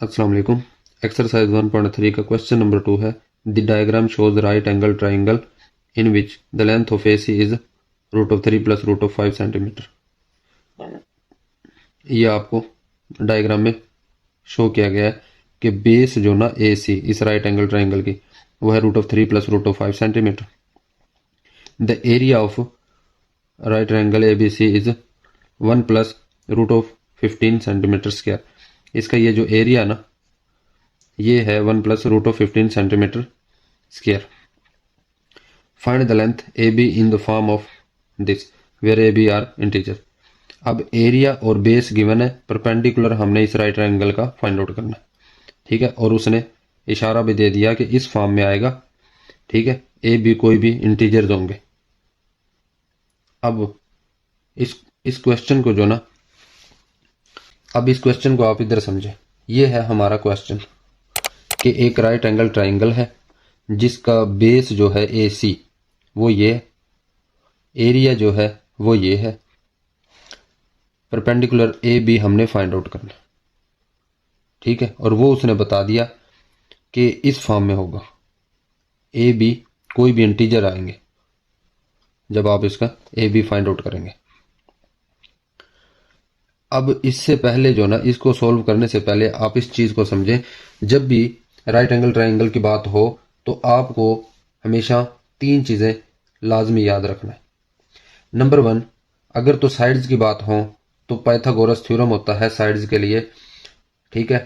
अस्सलाम वालेकुम। एक्सरसाइज 1.3 का क्वेश्चन नंबर 2 है। The diagram shows right angle triangle in which the length of AC is √3 plus √5 centimetre. ये आपको डायग्राम में शो किया गया है कि बेस जो ना AC इस राइट एंगल ट्राइंगल की वो है √3 plus √5 centimetre. The area of right angle ABC is 1 plus √15 centimetre square. इसका ये जो एरिया ना ये है 1 plus √15 centimetre square. Find the length AB in the form of this where AB are integer. अब एरिया और बेस गिवन है, perpendicular हमने इस राइट एंगल का फाइंड आउट करना है। ठीक है, और उसने इशारा भी दे दिया कि इस फॉर्म में आएगा। ठीक है, AB कोई भी इंटीजर्स होंगे। अब इस क्वेश्चन को जो ना अब इस क्वेश्चन को आप इधर समझे। ये है हमारा क्वेश्चन कि एक राइट एंगल ट्राइंगल है जिसका बेस जो है AC वो ये, एरिया जो है वो ये है, परपेंडिकुलर AB हमने फाइंड आउट करना। ठीक है, और वो उसने बता दिया कि इस फॉर्म में होगा। AB कोई भी इंटीजर आएंगे जब आप इसका AB फाइंड आउट करेंगे। अब इससे पहले जो ना इसको सॉल्व करने से पहले आप इस चीज को समझें, जब भी राइट एंगल ट्राइंगल की बात हो तो आपको हमेशा 3 चीजें लाजमी याद रखना है। नंबर 1, अगर तो साइड्स की बात हो तो पाइथागोरस थ्योरम होता है साइड्स के लिए। ठीक है,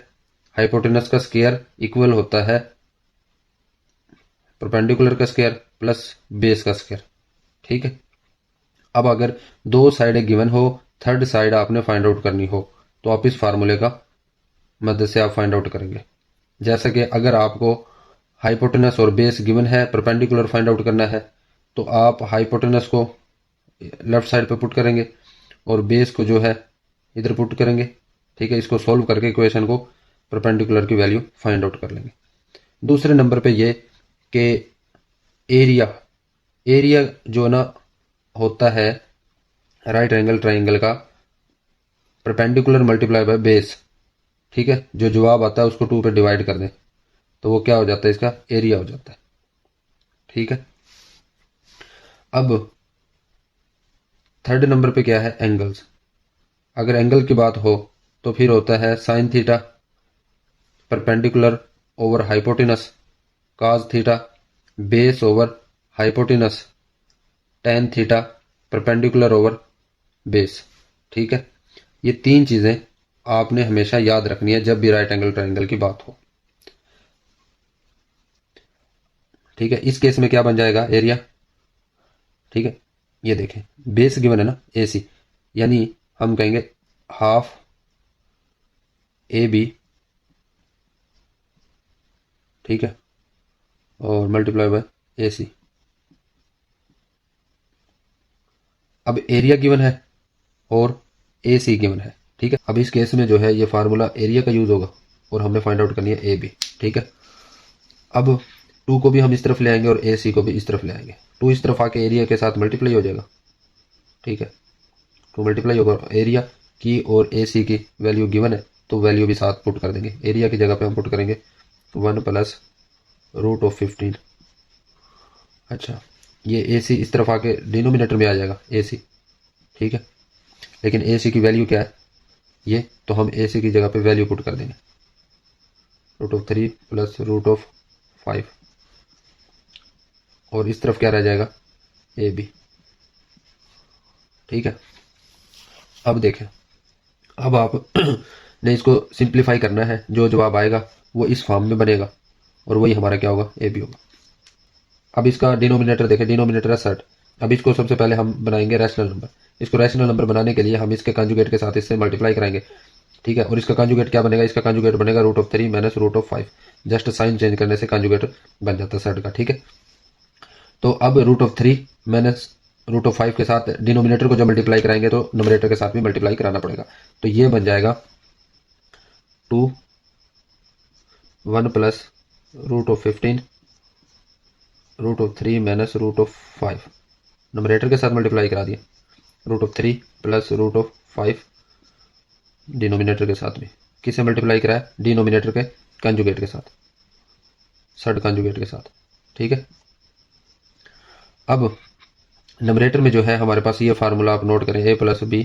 हाइपोटेनस का स्क्वायर इक्वल होता है परपेंडिकुलर का स्क्वायर प्लस बेस का स्क्वायर। ठीक है, अब अगर 2 साइडें गिवन हो, थर्ड साइड आपने फाइंड आउट करनी हो तो आप इस फार्मूले का मदद से आप फाइंड आउट करेंगे। जैसे कि अगर आपको हाइपोटेनस और बेस गिवन है, परपेंडिकुलर फाइंड आउट करना है, तो आप हाइपोटेनस को लेफ्ट साइड पे पुट करेंगे और बेस को जो है इधर पुट करेंगे। ठीक है, इसको सॉल्व करके इक्वेशन को परपेंडिकुलर की वैल्यू फाइंड आउट कर लेंगे। दूसरे नंबर पे ये कि एरिया जो ना होता है राइट एंगल ट्राइंगल का परपेंडिकुलर मल्टीप्लाई बाय बेस। ठीक है, जो जवाब आता है उसको 2 पे डिवाइड कर दें तो वो क्या हो जाता है, इसका एरिया हो जाता है। ठीक है, अब थर्ड नंबर पे क्या है, एंगल्स। अगर एंगल की बात हो तो फिर होता है sine theta perpendicular over hypotenuse, काज theta base over hypotenuse, tan theta perpendicular over base. ठीक है, ये 3 चीजें आपने हमेशा याद रखनी है जब भी राइट एंगल ट्राइंगल की बात हो। ठीक है, इस केस में क्या बन जाएगा, एरिया। ठीक है, ये देखें बेस गिवन है ना AC, यानी हम कहेंगे हाफ AB। ठीक है, और मल्टीप्लाई बाय AC। अब एरिया गिवन है और AC गिवन है। ठीक है, अब इस केस में जो है ये फार्मूला एरिया का यूज होगा और हमने फाइंड आउट करनी है AB। ठीक है, अब 2 को भी हम इस तरफ ले आएंगे और AC को भी इस तरफ ले आएंगे। 2 इस तरफ आके एरिया के साथ मल्टीप्लाई हो जाएगा। ठीक है, 2 मल्टीप्लाई होगा एरिया की और AC की वैल्यू गिवन है तो वैल्यू भी साथ पुट कर देंगे। एरिया की जगह पे हम पुट करेंगे 1 प्लस √15। अच्छा, ये AC इस तरफ आके डिनोमिनेटर में आ जाएगा AC। ठीक है, लेकिन AC की वैल्यू क्या है ये, तो हम AC की जगह पे वैल्यू पुट कर देंगे √3 प्लस √5 और इस तरफ क्या रह जाएगा AB। ठीक है, अब देखें, अब आप ने इसको सिंप्लीफाई करना है, जो जवाब आएगा वो इस फॉर्म में बनेगा और वही हमारा क्या होगा, AB होगा। अब इसका डिनोमिनेटर देखें, डिनोमिनेटर है 60। अब इसको सबसे पहले हम बनाएंगे रैशनल नंबर। इसको रैशनल नंबर बनाने के लिए हम इसके कंजुगेट के साथ इससे मल्टीप्लाई कराएंगे। ठीक है, और इसका कंजुगेट क्या बनेगा, इसका कंजुगेट बनेगा √3 माइनस √5। जस्ट साइन चेंज करने से कंजुगेट बन जाता है 60 का। ठीक है, तो अब √3 माइनस √5 के साथ डिनोमिनेटर को जब मल्टीप्लाई कराएंगे तो नोमिनेटर के साथ भी मल्टीप्लाई कराना पड़ेगा। तो ये बन जाएगा 1 प्लस √15 √3 माइनस √5। नोमिनेटर के साथ मल्टीप्लाई करा दिया, √3 प्लस √5 डिनोमिनेटर के साथ भी। किससे मल्टीप्लाई करा है, डिनोमिनेटर के कंजुगेट के साथ, सर्ड कंजुगेट के साथ, ठीक है। अब नंबरेटर में जो है हमारे पास ये फार्मूला आप नोट करें, ए प्लस बी,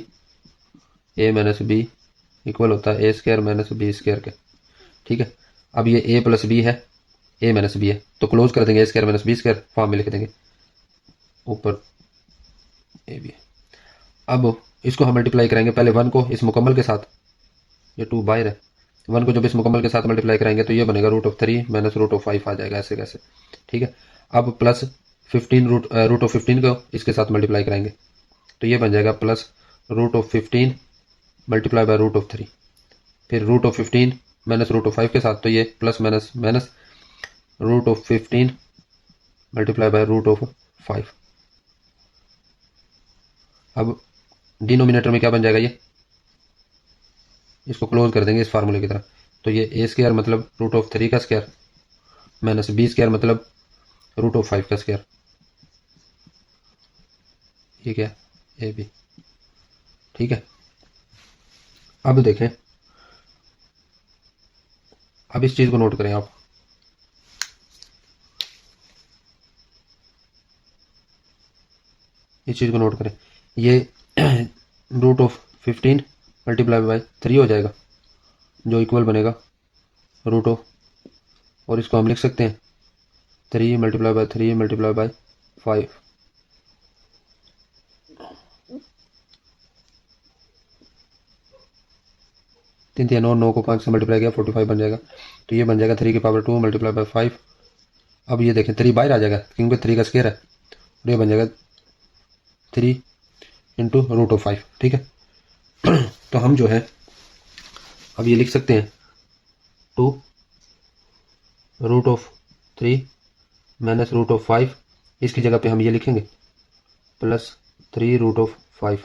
ए माइनस बी इक्वल होता है ए स्क्वायर माइनस बी स्क्वायर के, ठीक है। अब ये ए प्लस बी है, ए माइनस बी है, तो क्लोज कर देंगे, a square minus b square form में लिख देंगे, ऊपर ए बी। अब इसको हम मल्टीप्लाई करेंगे पहले 1 को इस मुकम्मल के साथ, ये 2 बाहर है, 1 को जब इस मुकम्मल के साथ मल्टीप्लाई करेंगे तो ये बनेगा √3 माइनस √5 आ जाएगा, ऐसे कैसे, ठीक है। अब प्लस 15 √15 को इसके साथ मल्टीप्लाई करेंगे तो ये बन जाएगा प्लस √15 मल्टीप्लाई बाय √3, फिर √15 माइनस √5 के साथ, तो ये plus minus minus √15 multiply by √5। अब डिनोमिनेटर में क्या बन जाएगा, ये इसको क्लोज कर देंगे इस फार्मूले की तरह, तो ये ए स्क्वायर मतलब √3 का स्क्वायर माइनस बी स्क्वायर मतलब √5 का स्क्वायर, ये क्या ए बी, ठीक है। अब देखें, अब इस चीज को नोट करें आप, इस चीज को नोट करें, ये √15 मल्टीप्लाई बाय 3 हो जाएगा जो इक्वल बनेगा √ और इसको हम लिख सकते हैं 3 मल्टीप्लाई बाय 3 मल्टीप्लाई बाय 5, तीन 3 9 को 5 से मल्टीप्लाई किया 45 बन जाएगा, तो ये बन जाएगा 3 की पावर 2 मल्टीप्लाई बाय 5। अब ये देखें 3 बाहर आ जाएगा क्योंकि 3 का स्क्वायर है, और ये बन जाएगा 3 इंटू √5, ठीक है। तो हम जो है अब ये लिख सकते हैं 2 √3 माइनस √5, इसकी जगह पे हम ये लिखेंगे प्लस 3 √5।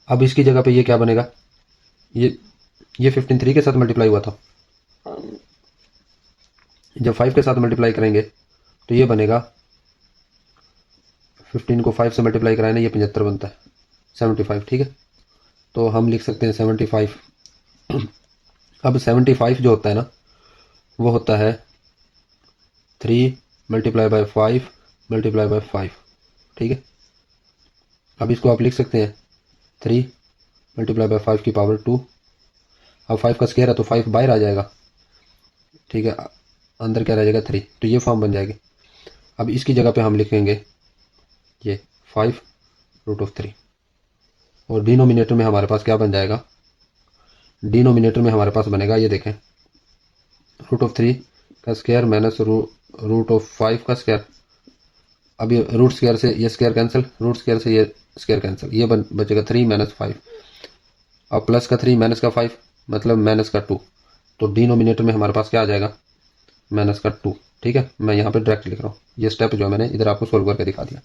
अब इसकी जगह पे ये क्या बनेगा, ये 15 3 के साथ मल्टीप्लाई हुआ था, जब 5 के साथ मल्टीप्लाई करेंगे तो ये बनेगा 15 को 5 से मल्टीप्लाई कराए ना, ये 75 बनता है, 75, ठीक है। तो हम लिख सकते हैं 75। अब 75 जो होता है ना वो होता है 3 मल्टीप्लाई बाय 5 मल्टीप्लाई बाय 5, ठीक है। अब इसको आप लिख सकते हैं 3 मल्टीप्लाई बाय 5 की पावर 2, अब 5 का स्क्वायर है तो 5 बाहर आ जाएगा, ठीक है, अंदर क्या रह जाएगा 3, तो ये फॉर्म बन जाएगी। अब इसकी जगह पे हम लिखेंगे ये 5 √3, और डिनोमिनेटर में हमारे पास क्या बन जाएगा, डिनोमिनेटर में हमारे पास बनेगा, ये देखें √3 का स्क्वायर माइनस √5 का स्क्वायर। अब ये रूट स्क्वायर से ये स्क्वायर कैंसिल, रूट स्क्वायर से ये स्क्वायर कैंसिल, ये बचेगा 3 माइनस 5, अब प्लस का 3 माइनस का 5 मतलब माइनस का 2, तो डिनोमिनेटर में हमारे पास क्या आ जाएगा, माइनस का 2, ठीक है। मैं यहाँ पे डायरेक्ट लिख रहा हूँ, ये स्टेप जो है मैंने इधर आपको सोल्व करके दिखा दिया।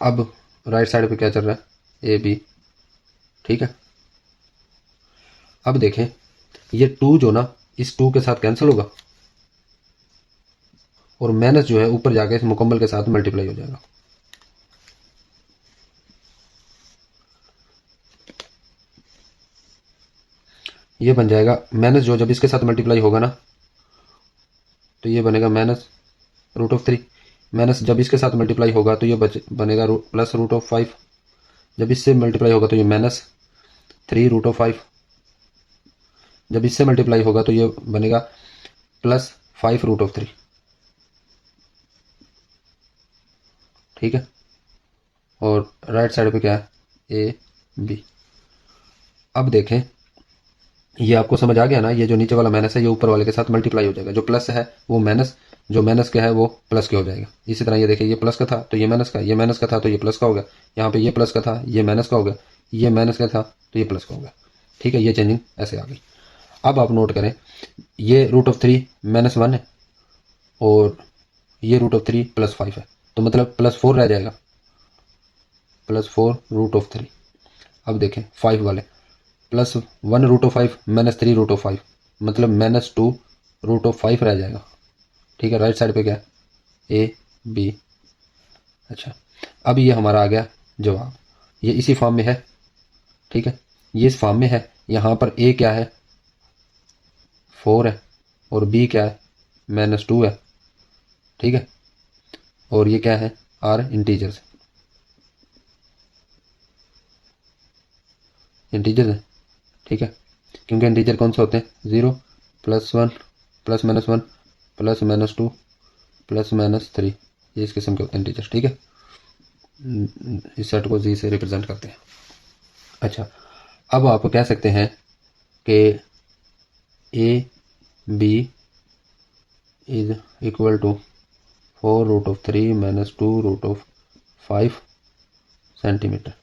अब राइट साइड पे क्या चल रहा है, ए बी, ठीक है। अब देखें ये 2 जो ना इस 2 के साथ कैंसिल होगा, और माइनस जो है ऊपर जाके इस मुकम्मल के साथ मल्टीप्लाई हो जाएगा, ये बन जाएगा माइनस जो जब इसके साथ मल्टीप्लाई होगा ना तो ये बनेगा माइनस √3, माइनस जब इसके साथ मल्टीप्लाई होगा तो ये बनेगा प्लस √5, जब इससे मल्टीप्लाई होगा तो ये माइनस 3 √5, जब इससे मल्टीप्लाई होगा तो ये बनेगा प्लस 5 √3, ठीक है। और राइट साइड पे क्या है, ए बी। अब देखें ये आपको समझ आ गया ना, ये जो नीचे वाला माइनस है ये ऊपर वाले के साथ मल्टीप्लाई हो जाएगा, जो प्लस है वो माइनस, जो माइनस का है वो प्लस के हो जाएगा। इसी तरह ये देखिए ये प्लस का था तो ये माइनस का, ये माइनस का था तो ये प्लस का हो गया, यहाँ पे ये प्लस का था ये माइनस का हो गया, ये माइनस का था तो ये प्लस का हो गया, ठीक है। ये चेंजिंग ऐसे आ गई। अब आप नोट करें ये √3 -1 है और ये √3 +5 है, तो मतलब +4 रह जाएगा, +4 √3। अब देखें 5 वाले +1 √5 -3 √5 मतलब -2 √5 रह जाएगा, ठीक है। राइट साइड पे क्या है, ए बी। अच्छा अब ये हमारा आ गया जवाब, ये इसी फॉर्म में है, ठीक है, ये इस फॉर्म में है, यहाँ पर a क्या है 4 है और b क्या है -2 है, ठीक है। और ये क्या है r इंटीजर्स है, ठीक है, क्योंकि इंटीजर कौन से होते हैं 0 +1 +-1 +-2 +-3, ये इस किस्म के होते हैं इंटीजर, ठीक है। इस सेट को जी से रिप्रेजेंट करते हैं। अच्छा, अब आप कह सकते हैं कि A B is equal to 4√3 - 2√5 centimetre.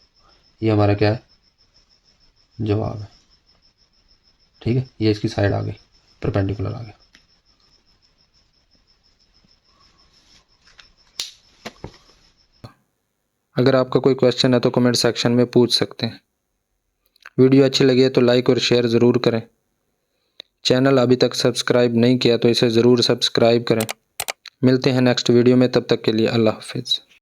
ये हमारा क्या है जवाब है, ठीक है। ये इसकी साइड आ गई, परपेंडिकुलर आ गया। अगर आपका कोई क्वेश्चन है तो कमेंट सेक्शन में पूछ सकते हैं। वीडियो अच्छी लगी है तो लाइक और शेयर ज़रूर करें। चैनल अभी तक सब्सक्राइब नहीं किया तो इसे ज़रूर सब्सक्राइब करें। मिलते हैं नेक्स्ट वीडियो में, तब तक के लिए अल्लाह हाफिज़।